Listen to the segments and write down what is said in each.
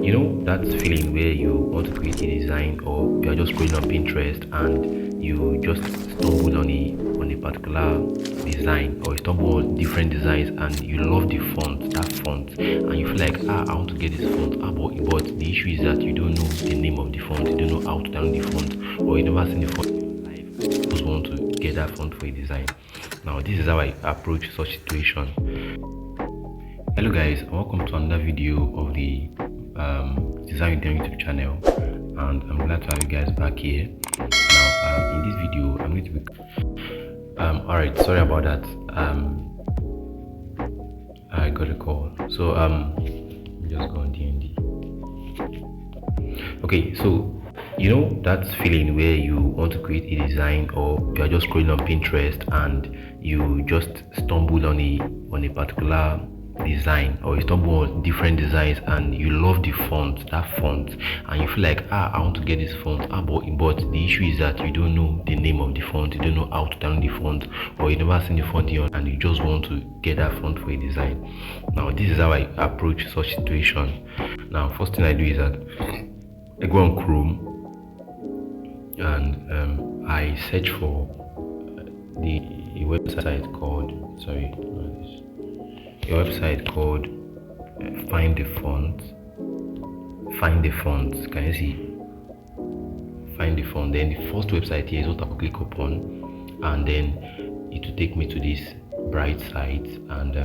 You know that feeling where you want to create a design, or you are just scrolling on Pinterest and you just stumble on a particular design, or you stumble on different designs and you love that font, and you feel like, I want to get this font. But the issue is that you don't know the name of the font, you don't know how to download the font, or you never seen the font in your life. You just want to get that font for a design. Now this is how I approach such situation. Hello guys, and welcome to another video of the Design with Them YouTube channel, and I'm glad to have you guys back here. Now in this video I'm going to be alright, sorry about that. I got a call, so just go on DND. Okay, so you know that feeling where you want to create a design, or you are just scrolling on Pinterest and you just stumble on a particular design, or you stumble on different designs and you love that font, and you feel like, I want to get this font. But the issue is that you don't know the name of the font, you don't know how to download the font, or you never seen the font here, and you just want to get that font for a design. Now this is how I approach such situation. Now first thing I do is that I go on Chrome and I search for a website called Find the Font. Can you see? Find the Font. Then the first website here is what I'll click upon, and then it will take me to this bright site, and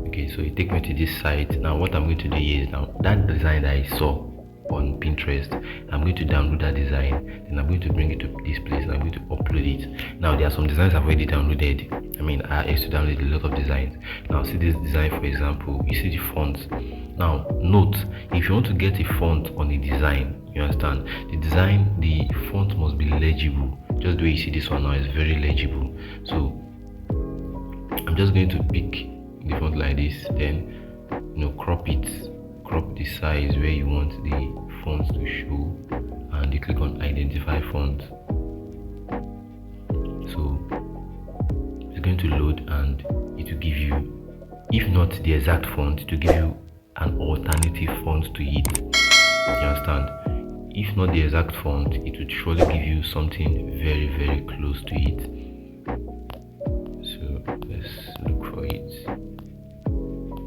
okay, so it takes me to this site. Now what I'm going to do is, now that design that I saw on Pinterest, I'm going to download that design, then I'm going to bring it to this place and I'm going to upload it. Now there are some designs I've already downloaded. I used to download a lot of designs. Now see this design, for example, you see the font. Now note, if you want to get a font on a design, you understand, the font must be legible. Just the way you see this one now is very legible. So I'm just going to pick the font like this, then crop the size where you want the font to show, and you click on identify font. So it's going to load and it will give you, if not the exact font, it will give you an alternative font to it. You understand? If not the exact font, it would surely give you something very, very close to it. So let's look for it.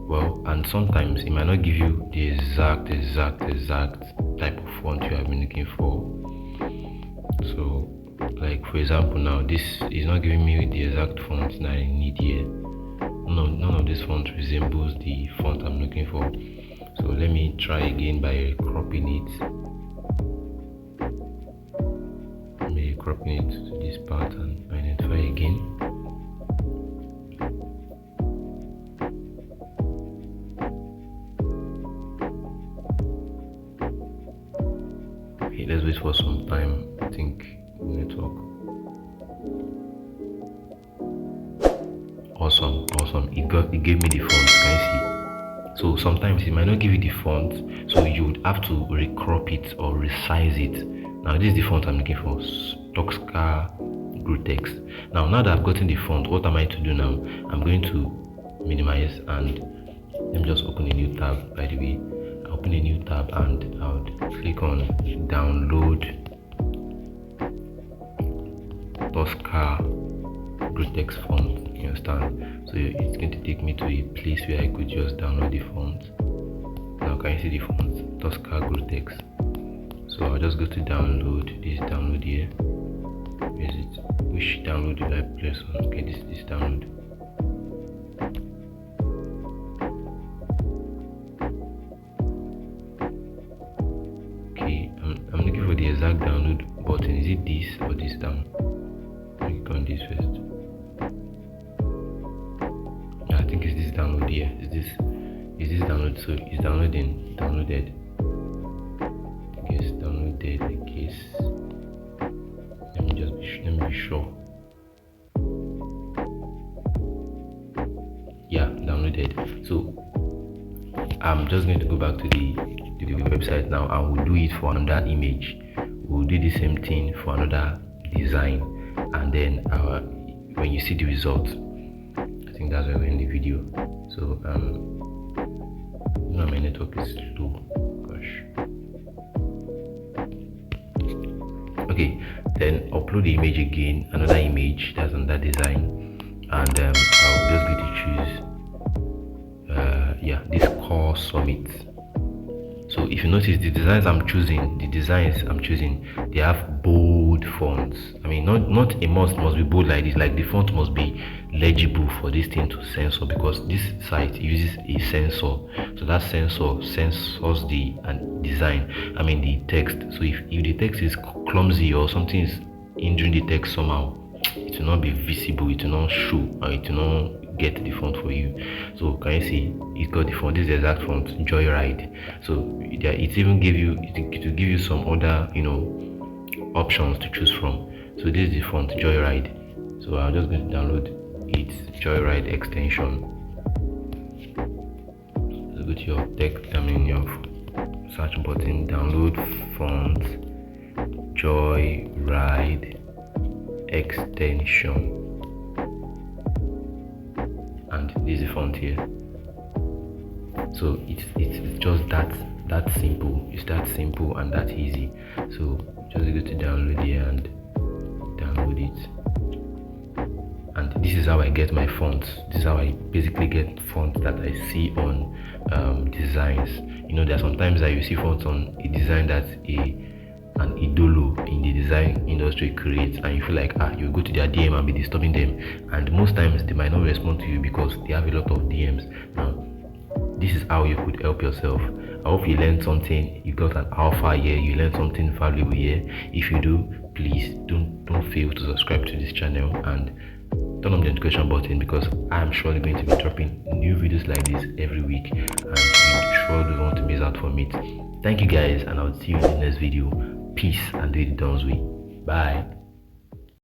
Well, and sometimes it might not give you the exact type of font you have been looking for. So like for example, now this is not giving me the exact font that I need here. None of this font resembles the font I'm looking for. So let me try again by cropping it to this part and identify again. Let's wait for some time. I think network. Awesome. It gave me the font. Can you see? So sometimes it might not give you the font, so you would have to recrop it or resize it. Now this is the font I'm looking for, Tosca Grutex. Now that I've gotten the font, what am I to do now? I'm going to minimize, and let me just open a new tab. By the way, open a new tab and I would click on download Tosca Grutex font. You understand? So it's going to take me to a place where I could just download the font. Now can you see the font? Tosca Grutex. So I'll just go to download here. Where is it? Which download did I place on? Okay, this download. I'm looking for the exact download button. Is it this or this down? Click on this first. I think it's this download here. Is this download? So it's downloaded. I guess downloaded. I guess. Let me be sure. Yeah, downloaded. So I'm just going to go back to the website now, and we'll do it for another image. We'll do the same thing for another design, and then when you see the result, think that's where we're in the video. So my network is slow. Gosh. Okay, then upload the image again, another image that's on that design, and I'll just going to choose this core summit. So if you notice, the designs I'm choosing, they have bold fonts. I mean, not a must be bold like this. Like the font must be legible for this thing to censor, because this site uses a sensor. So that sensor censors the design. I mean the text. So if the text is clumsy or something is hindering the text somehow, it will not be visible. It will not show, or it will not get the font for you. So can you see it got the font? This is the exact font, Joyride. So it even give you, it will give you some other options to choose from. So this is the font, Joyride. So I'm just going to download its Joyride extension. So go to your text, your search button, download font Joyride extension, and this is the font here. So it's just that simple. It's that simple and that easy. So just go to download here and download it. And this is how I get my fonts. This is how I basically get fonts that I see on designs. There are sometimes that you see fonts on a design that an idolo in the design industry creates, and you feel like you go to their DM and be disturbing them, and most times they might not respond to you because they have a lot of DMs. Now this is how you could help yourself. I hope you learned something. You got an alpha here, you learned something valuable here. If you do, please don't fail to subscribe to this channel and turn on the notification button, because I'm surely going to be dropping new videos like this every week, and you sure don't want to miss out from it. Thank you guys, and I'll see you in the next video. Peace, and do it Don's way. Bye.